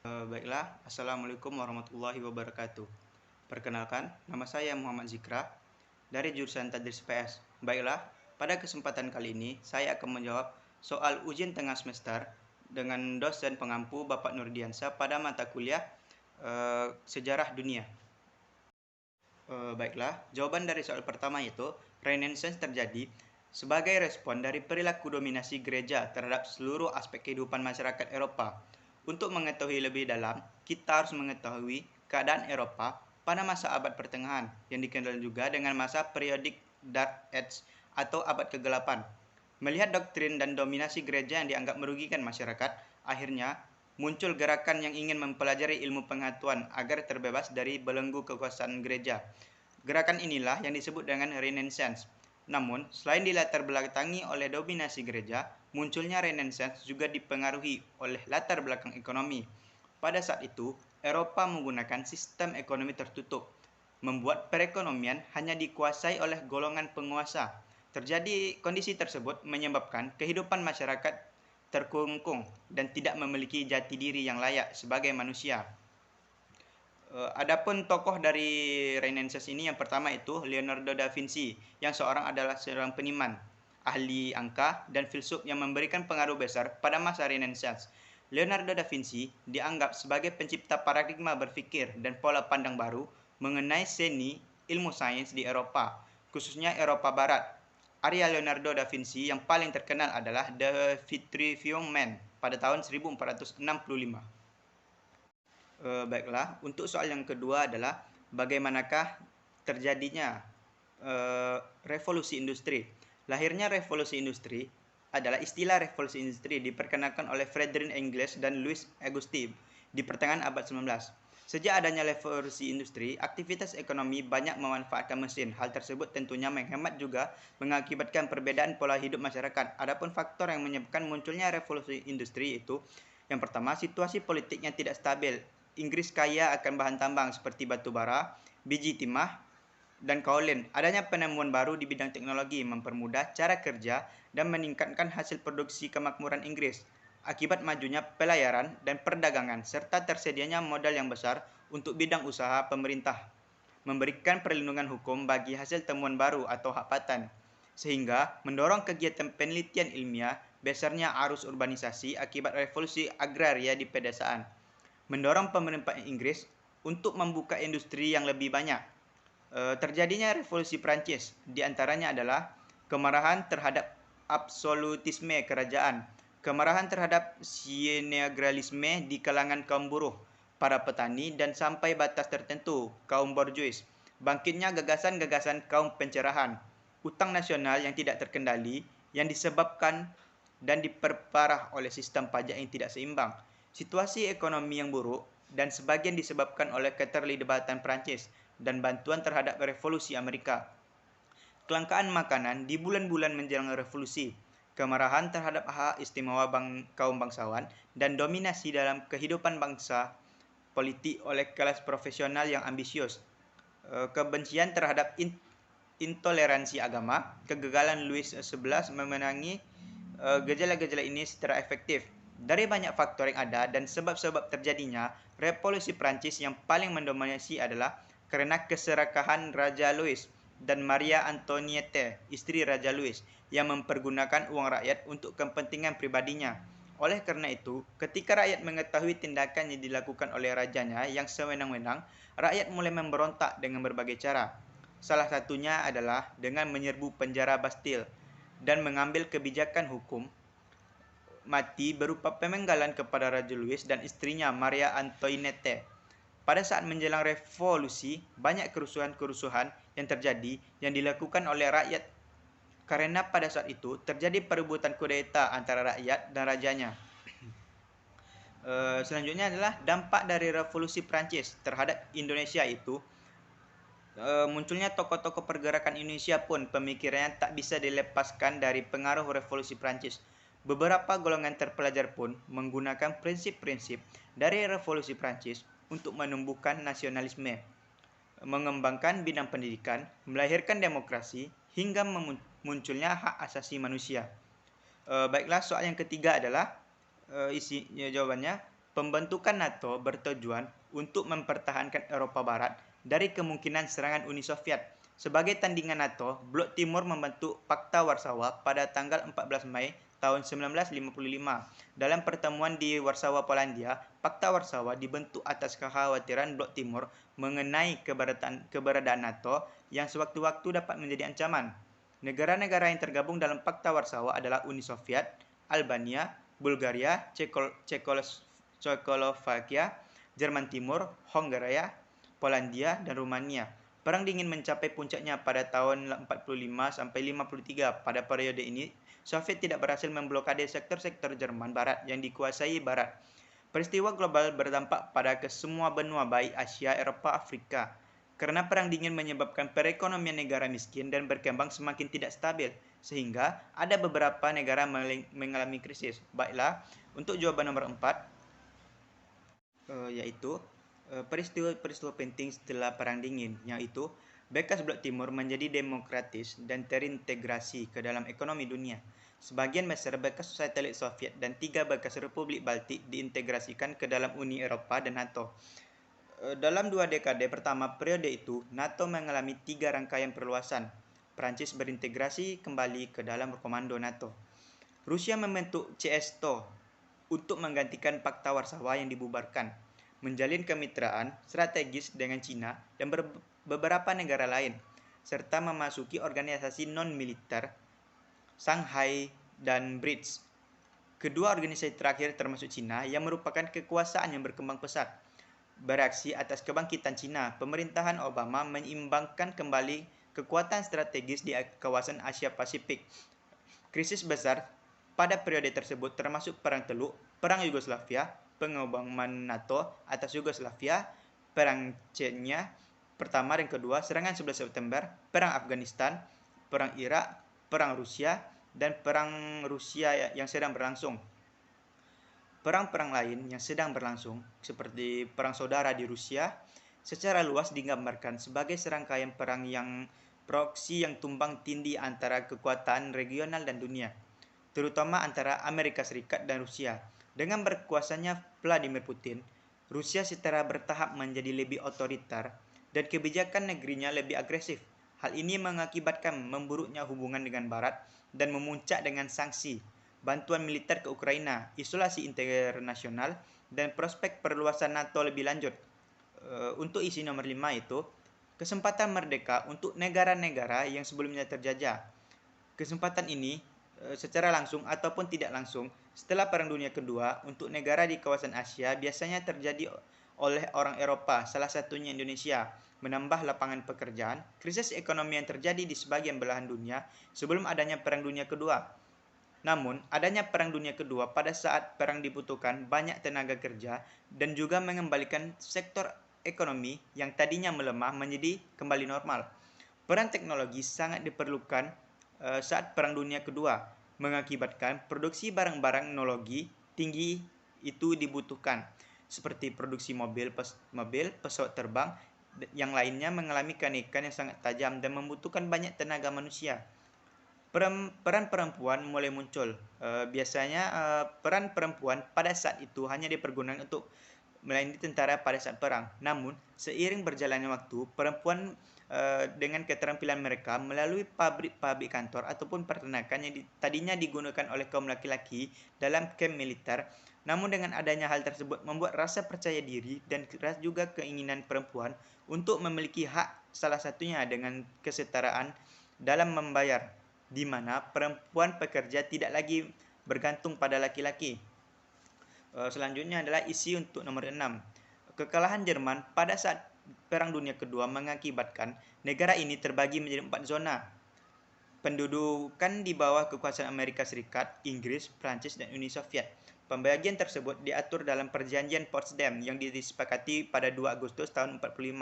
Baiklah, Assalamualaikum warahmatullahi wabarakatuh. Perkenalkan, nama saya Muhammad Zikra dari jurusan Tadris PS. Baiklah, pada kesempatan kali ini saya akan menjawab soal ujian tengah semester dengan dosen pengampu Bapak Nurdiansyah pada mata kuliah Sejarah Dunia. Baiklah, jawaban dari soal pertama itu, Renaissance terjadi sebagai respon dari perilaku dominasi gereja terhadap seluruh aspek kehidupan masyarakat Eropa. Untuk mengetahui lebih dalam, kita harus mengetahui keadaan Eropa pada masa abad pertengahan, yang dikenal juga dengan masa periodik Dark Age atau abad kegelapan. Melihat doktrin dan dominasi gereja yang dianggap merugikan masyarakat, akhirnya muncul gerakan yang ingin mempelajari ilmu pengetahuan agar terbebas dari belenggu kekuasaan gereja. Gerakan inilah yang disebut dengan Renaissance. Namun, selain dilatar belakangi oleh dominasi gereja, munculnya Renaissance juga dipengaruhi oleh latar belakang ekonomi. Pada saat itu, Eropa menggunakan sistem ekonomi tertutup, membuat perekonomian hanya dikuasai oleh golongan penguasa. Terjadi kondisi tersebut menyebabkan kehidupan masyarakat terkungkung dan tidak memiliki jati diri yang layak sebagai manusia. Adapun tokoh dari Renaissance ini yang pertama itu Leonardo da Vinci, yang adalah seorang peniman, ahli angka dan filsuf yang memberikan pengaruh besar pada masa Renaissance. Leonardo da Vinci dianggap sebagai pencipta paradigma berpikir dan pola pandang baru mengenai seni ilmu sains di Eropa, khususnya Eropa Barat. Karya Leonardo da Vinci yang paling terkenal adalah The Vitruvian Man pada tahun 1465. Baiklah, untuk soal yang kedua adalah bagaimanakah terjadinya revolusi industri. Lahirnya revolusi industri adalah istilah revolusi industri diperkenalkan oleh Frederick Engels dan Louis Auguste di pertengahan abad 19. Sejak adanya revolusi industri, aktivitas ekonomi banyak memanfaatkan mesin. Hal tersebut tentunya menghemat juga mengakibatkan perbedaan pola hidup masyarakat. Adapun faktor yang menyebabkan munculnya revolusi industri itu, yang pertama, situasi politik yang tidak stabil. Inggris kaya akan bahan tambang seperti batu bara, biji timah, dan kaolin. Adanya penemuan baru di bidang teknologi mempermudah cara kerja dan meningkatkan hasil produksi kemakmuran Inggris. Akibat majunya pelayaran dan perdagangan serta tersedianya modal yang besar untuk bidang usaha pemerintah, memberikan perlindungan hukum bagi hasil temuan baru atau hak paten, sehingga mendorong kegiatan penelitian ilmiah. Besarnya arus urbanisasi akibat revolusi agraria di pedesaan mendorong pemerintah Inggris untuk membuka industri yang lebih banyak. Terjadinya revolusi Prancis diantaranya adalah kemarahan terhadap absolutisme kerajaan, kemarahan terhadap sienigralisme di kalangan kaum buruh, para petani, dan sampai batas tertentu kaum borjuis. Bangkitnya gagasan-gagasan kaum pencerahan, utang nasional yang tidak terkendali yang disebabkan dan diperparah oleh sistem pajak yang tidak seimbang, situasi ekonomi yang buruk, dan sebagian disebabkan oleh keterlibatan Prancis dan bantuan terhadap revolusi Amerika. Kelangkaan makanan di bulan-bulan menjelang revolusi, kemarahan terhadap hak istimewa kaum bangsawan, dan dominasi dalam kehidupan bangsa politik oleh kelas profesional yang ambisius. Kebencian terhadap intoleransi agama, kegagalan Louis XI memenangi gejala-gejala ini secara efektif. Dari banyak faktor yang ada dan sebab-sebab terjadinya revolusi Prancis, yang paling mendominasi adalah karena keserakahan Raja Louis dan Maria Antoniette, istri Raja Louis, yang mempergunakan uang rakyat untuk kepentingan pribadinya. Oleh karena itu, ketika rakyat mengetahui tindakan yang dilakukan oleh rajanya yang sewenang-wenang, rakyat mulai memberontak dengan berbagai cara. Salah satunya adalah dengan menyerbu penjara Bastille dan mengambil kebijakan hukum mati berupa pemenggalan kepada Raja Louis dan istrinya Maria Antoinette. Pada saat menjelang revolusi, banyak kerusuhan-kerusuhan yang terjadi yang dilakukan oleh rakyat karena pada saat itu terjadi perebutan kudeta antara rakyat dan rajanya. Selanjutnya adalah dampak dari revolusi Prancis terhadap Indonesia itu. Munculnya tokoh-tokoh pergerakan Indonesia pun pemikirannya tak bisa dilepaskan dari pengaruh revolusi Prancis. Beberapa golongan terpelajar pun menggunakan prinsip-prinsip dari revolusi Prancis untuk menumbuhkan nasionalisme, mengembangkan bidang pendidikan, melahirkan demokrasi, hingga munculnya hak asasi manusia. Baiklah, soal yang ketiga adalah jawabannya. Pembentukan NATO bertujuan untuk mempertahankan Eropa Barat dari kemungkinan serangan Uni Soviet. Sebagai tandingan NATO, Blok Timur membentuk Pakta Warsawa pada tanggal 14 Mei tahun 1955. Dalam pertemuan di Warsawa, Polandia, Pakta Warsawa dibentuk atas kekhawatiran Blok Timur mengenai keberadaan NATO yang sewaktu-waktu dapat menjadi ancaman. Negara-negara yang tergabung dalam Pakta Warsawa adalah Uni Soviet, Albania, Bulgaria, Cekoslovakia, Jerman Timur, Hongaria, Polandia, dan Rumania. Perang dingin mencapai puncaknya pada tahun 45 sampai 53. Pada periode ini, Soviet tidak berhasil memblokade sektor-sektor Jerman Barat yang dikuasai Barat. Peristiwa global berdampak pada kesemua benua baik Asia, Eropa, Afrika. Karena perang dingin menyebabkan perekonomian negara miskin dan berkembang semakin tidak stabil, sehingga ada beberapa negara mengalami krisis. Baiklah, untuk jawaban nomor 4, yaitu peristiwa-peristiwa penting setelah Perang Dingin, yaitu bekas Blok Timur menjadi demokratis dan terintegrasi ke dalam ekonomi dunia. Sebagian besar bekas satelit Soviet dan 3 bekas Republik Baltik diintegrasikan ke dalam Uni Eropa dan NATO. Dalam 2 dekade pertama periode itu, NATO mengalami 3 rangkaian perluasan. Prancis berintegrasi kembali ke dalam komando NATO. Rusia membentuk CSTO untuk menggantikan Pakta Warsawa yang dibubarkan, menjalin kemitraan strategis dengan Cina dan beberapa negara lain, serta memasuki organisasi non-militer Shanghai dan BRICS. Kedua organisasi terakhir termasuk Cina yang merupakan kekuasaan yang berkembang pesat. Bereaksi atas kebangkitan Cina, pemerintahan Obama menyeimbangkan kembali kekuatan strategis di kawasan Asia Pasifik. Krisis besar pada periode tersebut termasuk Perang Teluk, Perang Yugoslavia, pengembangan NATO atas Yugoslavia, Perang Chechnya pertama dan kedua, serangan 11 September, Perang Afghanistan, Perang Irak, Perang Rusia, dan Perang Rusia yang sedang berlangsung. Perang-perang lain yang sedang berlangsung, seperti Perang Saudara di Rusia, secara luas digambarkan sebagai serangkaian perang yang proksi yang tumbang tindih antara kekuatan regional dan dunia, terutama antara Amerika Serikat dan Rusia. Dengan berkuasanya Vladimir Putin, Rusia secara bertahap menjadi lebih otoriter dan kebijakan negerinya lebih agresif. Hal ini mengakibatkan memburuknya hubungan dengan Barat dan memuncak dengan sanksi, bantuan militer ke Ukraina, isolasi internasional, dan prospek perluasan NATO lebih lanjut. Untuk isi nomor 5 itu, kesempatan merdeka untuk negara-negara yang sebelumnya terjajah. Kesempatan ini secara langsung ataupun tidak langsung setelah Perang Dunia Kedua untuk negara di kawasan Asia biasanya terjadi oleh orang Eropa, salah satunya Indonesia, menambah lapangan pekerjaan. Krisis ekonomi yang terjadi di sebagian belahan dunia sebelum adanya Perang Dunia Kedua. Namun, adanya Perang Dunia Kedua pada saat perang dibutuhkan banyak tenaga kerja dan juga mengembalikan sektor ekonomi yang tadinya melemah menjadi kembali normal. Peran teknologi sangat diperlukan saat Perang Dunia Kedua, mengakibatkan produksi barang-barang teknologi tinggi itu dibutuhkan, seperti produksi mobil, pesawat terbang, yang lainnya mengalami kenaikan yang sangat tajam dan membutuhkan banyak tenaga manusia. Peran perempuan mulai muncul. Biasanya peran perempuan pada saat itu hanya dipergunakan untuk melayani tentara pada saat perang. Namun, seiring berjalannya waktu, perempuan dengan keterampilan mereka melalui pabrik kantor ataupun peternakan yang tadinya digunakan oleh kaum laki-laki dalam kamp militer. Namun dengan adanya hal tersebut membuat rasa percaya diri dan juga keinginan perempuan untuk memiliki hak, salah satunya dengan kesetaraan dalam membayar, di mana perempuan pekerja tidak lagi bergantung pada laki-laki. Selanjutnya adalah isi untuk nomor 6. Kekalahan Jerman pada saat Perang Dunia Kedua mengakibatkan negara ini terbagi menjadi 4 zona. Pendudukan di bawah kekuasaan Amerika Serikat, Inggris, Prancis, dan Uni Soviet. Pembagian tersebut diatur dalam Perjanjian Potsdam yang disepakati pada 2 Agustus tahun 45.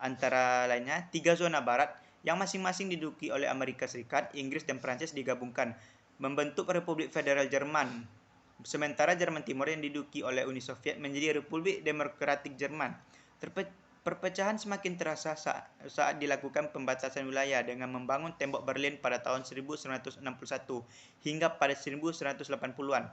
Antara lainnya, 3 zona barat yang masing-masing diduduki oleh Amerika Serikat, Inggris, dan Prancis digabungkan membentuk Republik Federal Jerman. Sementara Jerman Timur yang diduduki oleh Uni Soviet menjadi Republik Demokratik Jerman. Perpecahan semakin terasa saat dilakukan pembatasan wilayah dengan membangun tembok Berlin pada tahun 1961 hingga pada 1980-an.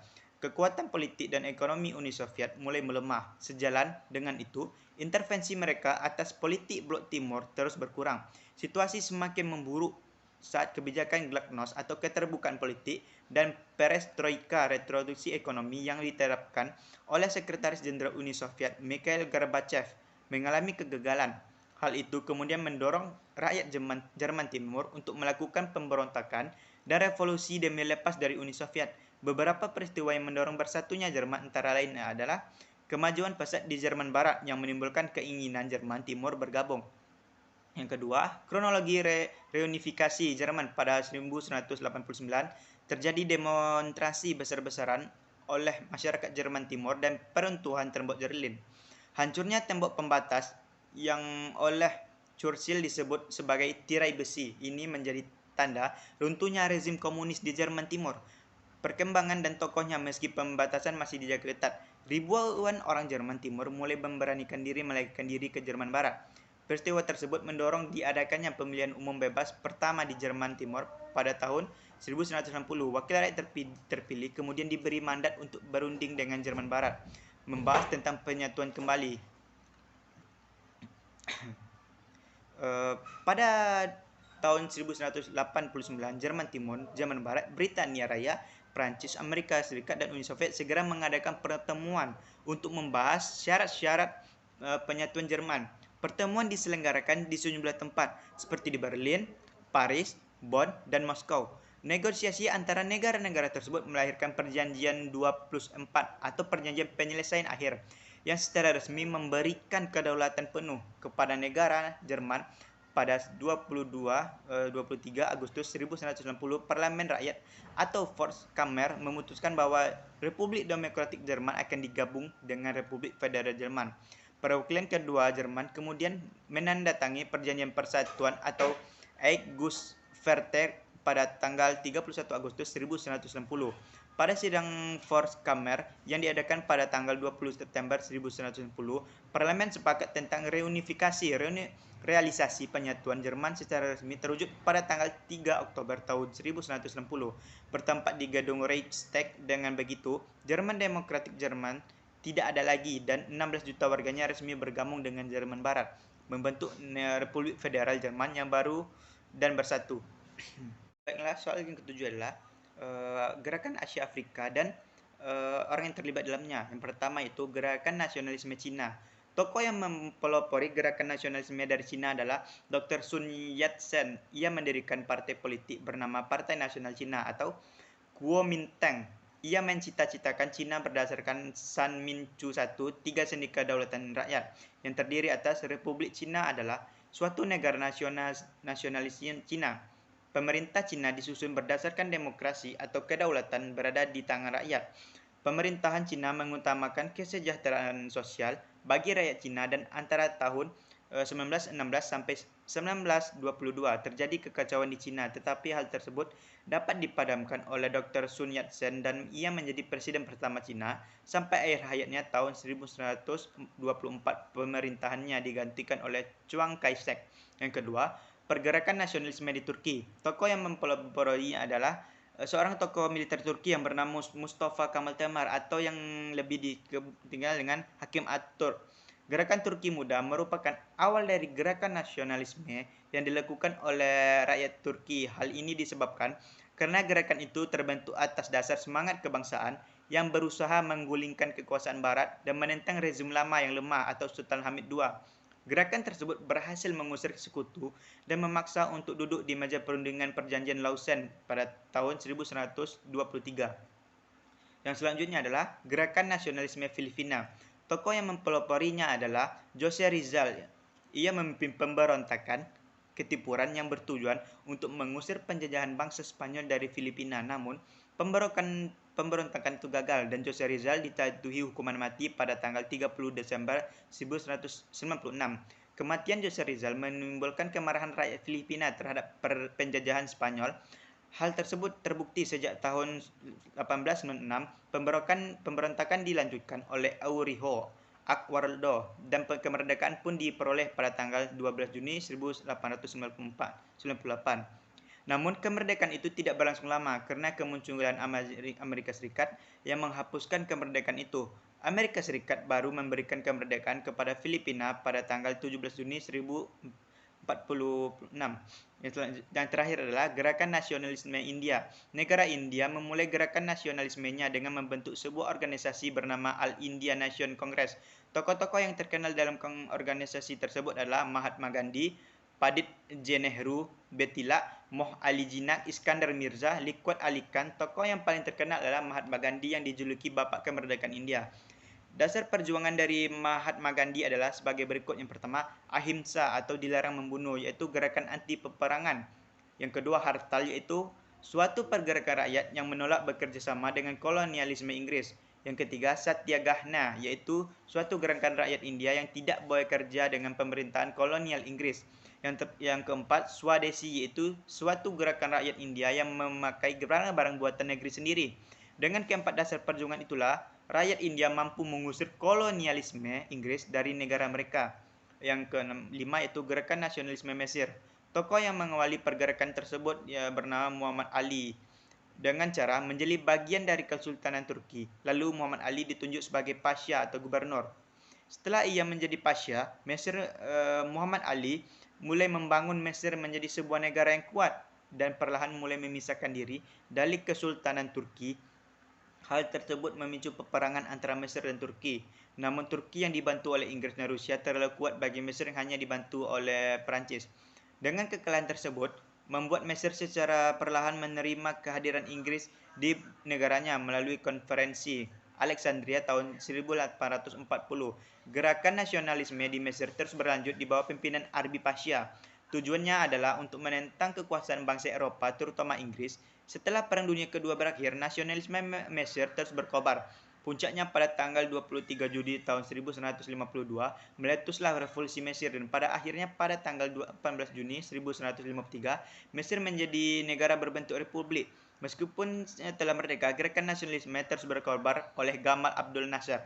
Kekuatan politik dan ekonomi Uni Soviet mulai melemah. Sejalan dengan itu, intervensi mereka atas politik Blok Timur terus berkurang. Situasi semakin memburuk saat kebijakan glasnost atau keterbukaan politik dan perestroika retroduksi ekonomi yang diterapkan oleh Sekretaris Jenderal Uni Soviet Mikhail Gorbachev mengalami kegagalan. Hal itu kemudian mendorong rakyat Jerman Timur untuk melakukan pemberontakan dan revolusi demi lepas dari Uni Soviet. Beberapa peristiwa yang mendorong bersatunya Jerman antara lain adalah kemajuan pesat di Jerman Barat yang menimbulkan keinginan Jerman Timur bergabung. Yang kedua, kronologi reunifikasi Jerman pada 1989 terjadi demonstrasi besar-besaran oleh masyarakat Jerman Timur dan peruntuhan tembok Berlin. Hancurnya tembok pembatas yang oleh Churchill disebut sebagai tirai besi ini menjadi tanda runtuhnya rezim komunis di Jerman Timur. Perkembangan dan tokohnya meski pembatasan masih dijaga ketat, ribuan orang Jerman Timur mulai memberanikan diri melarikan diri ke Jerman Barat. Peristiwa tersebut mendorong diadakannya pemilihan umum bebas pertama di Jerman Timur pada tahun 1960. Wakil rakyat terpilih kemudian diberi mandat untuk berunding dengan Jerman Barat, membahas tentang penyatuan kembali. Pada tahun 1989, Jerman Timur, Jerman Barat, Britania Raya, Prancis, Amerika Serikat, dan Uni Soviet segera mengadakan pertemuan untuk membahas syarat-syarat penyatuan Jerman. Pertemuan diselenggarakan di sejumlah tempat seperti di Berlin, Paris, Bonn, dan Moskow. Negosiasi antara negara-negara tersebut melahirkan Perjanjian 24 atau Perjanjian Penyelesaian Akhir yang secara resmi memberikan kedaulatan penuh kepada negara Jerman. Pada 23 Agustus 1990, Parlemen Rakyat atau Volkskammer memutuskan bahwa Republik Demokratik Jerman akan digabung dengan Republik Federal Jerman. Perwakilan kedua Jerman kemudian menandatangani Perjanjian Persatuan atau Einigungsvertrag pada tanggal 31 Agustus 1990. Pada sidang Volkskammer yang diadakan pada tanggal 20 September 1990, Parlemen sepakat tentang reunifikasi. Realisasi penyatuan Jerman secara resmi terwujud pada tanggal 3 Oktober tahun 1960, bertempat di gedung Reichstag. Dengan begitu, Jerman Demokratik Jerman tidak ada lagi dan 16 juta warganya resmi bergabung dengan Jerman Barat, membentuk Republik Federal Jerman yang baru dan bersatu. Baiklah, soal yang ketujuh adalah gerakan Asia Afrika dan orang yang terlibat dalamnya. Yang pertama itu gerakan nasionalisme Cina. Tokoh yang mempelopori gerakan nasionalisme dari Cina adalah Dr. Sun Yat-sen. Ia mendirikan partai politik bernama Partai Nasional Cina atau Kuomintang. Ia mencita-citakan Cina berdasarkan Sanminchu I, 3 sendi kedaulatan rakyat, yang terdiri atas Republik Cina adalah suatu negara nasionalis Cina. Pemerintah Cina disusun berdasarkan demokrasi atau kedaulatan berada di tangan rakyat. Pemerintahan Cina mengutamakan kesejahteraan sosial bagi rakyat Cina dan antara tahun 1916 sampai 1922 terjadi kekacauan di Cina, tetapi hal tersebut dapat dipadamkan oleh Dr. Sun Yat-sen dan ia menjadi presiden pertama Cina sampai akhir hayatnya tahun 1924. Pemerintahannya digantikan oleh Chiang Kai-shek. Yang kedua, pergerakan nasionalisme di Turki. Tokoh yang mempeloporinya adalah seorang tokoh militer Turki yang bernama Mustafa Kemal Temar atau yang lebih dikenal dengan Hakim Atatürk. Gerakan Turki Muda merupakan awal dari gerakan nasionalisme yang dilakukan oleh rakyat Turki. Hal ini disebabkan karena gerakan itu terbentuk atas dasar semangat kebangsaan yang berusaha menggulingkan kekuasaan barat dan menentang rezim lama yang lemah atau Sultan Hamid II. Gerakan tersebut berhasil mengusir sekutu dan memaksa untuk duduk di meja perundingan Perjanjian Lausanne pada tahun 1923. Yang selanjutnya adalah Gerakan Nasionalisme Filipina. Tokoh yang mempeloporinya adalah Jose Rizal. Ia memimpin pemberontakan ketipuran yang bertujuan untuk mengusir penjajahan bangsa Spanyol dari Filipina. Namun, pemberontakan itu gagal dan Jose Rizal dijatuhi hukuman mati pada tanggal 30 Desember 1996. Kematian Jose Rizal menimbulkan kemarahan rakyat Filipina terhadap penjajahan Spanyol. Hal tersebut terbukti sejak tahun 1896. Pemberontakan dilanjutkan oleh Euriho Aguinaldo dan kemerdekaan pun diperoleh pada tanggal 12 Juni 1898. Namun kemerdekaan itu tidak berlangsung lama karena kemunculan Amerika Serikat yang menghapuskan kemerdekaan itu. Amerika Serikat baru memberikan kemerdekaan kepada Filipina pada tanggal 17 Juni 1946. Yang terakhir adalah Gerakan Nasionalisme India. Negara India memulai gerakan nasionalismenya dengan membentuk sebuah organisasi bernama All India Nation Congress. Tokoh-tokoh yang terkenal dalam organisasi tersebut adalah Mahatma Gandhi, Pandit J. Nehru, Betila, Moh Ali Jinnah, Iskandar Mirza, Liaquat Ali Khan. Tokoh yang paling terkenal adalah Mahatma Gandhi yang dijuluki Bapak Kemerdekaan India. Dasar perjuangan dari Mahatma Gandhi adalah sebagai berikut. Yang pertama, ahimsa atau dilarang membunuh, yaitu gerakan anti peperangan. Yang kedua, hartal, yaitu suatu pergerakan rakyat yang menolak bekerjasama dengan kolonialisme Inggris. Yang ketiga, Satyagahna, yaitu suatu gerakan rakyat India yang tidak bekerja dengan pemerintahan kolonial Inggris. Yang keempat, Swadesi, yaitu suatu gerakan rakyat India yang memakai barang-barang buatan negeri sendiri. Dengan keempat dasar perjuangan itulah rakyat India mampu mengusir kolonialisme Inggris dari negara mereka. Yang kelima itu gerakan nasionalisme Mesir. Tokoh yang mengawali pergerakan tersebut bernama Muhammad Ali dengan cara menjadi bagian dari Kesultanan Turki. Lalu Muhammad Ali ditunjuk sebagai pasha atau gubernur. Setelah ia menjadi pasha, Muhammad Ali mulai membangun Mesir menjadi sebuah negara yang kuat dan perlahan mulai memisahkan diri dari Kesultanan Turki. Hal tersebut memicu peperangan antara Mesir dan Turki. Namun Turki yang dibantu oleh Inggris dan Rusia terlalu kuat bagi Mesir yang hanya dibantu oleh Perancis. Dengan kekalahan tersebut, membuat Mesir secara perlahan menerima kehadiran Inggris di negaranya melalui konferensi Alexandria tahun 1840. Gerakan nasionalisme di Mesir terus berlanjut di bawah pimpinan Arbi Pasha. Tujuannya adalah untuk menentang kekuasaan bangsa Eropa, terutama Inggris. Setelah Perang Dunia Kedua berakhir, nasionalisme Mesir terus berkobar. Puncaknya pada tanggal 23 Juli tahun 1952, meletuslah revolusi Mesir dan pada akhirnya pada tanggal 18 Juni 1953, Mesir menjadi negara berbentuk republik. Meskipun telah merdeka, gerakan nasionalisme terus berkobar oleh Gamal Abdul Nasser.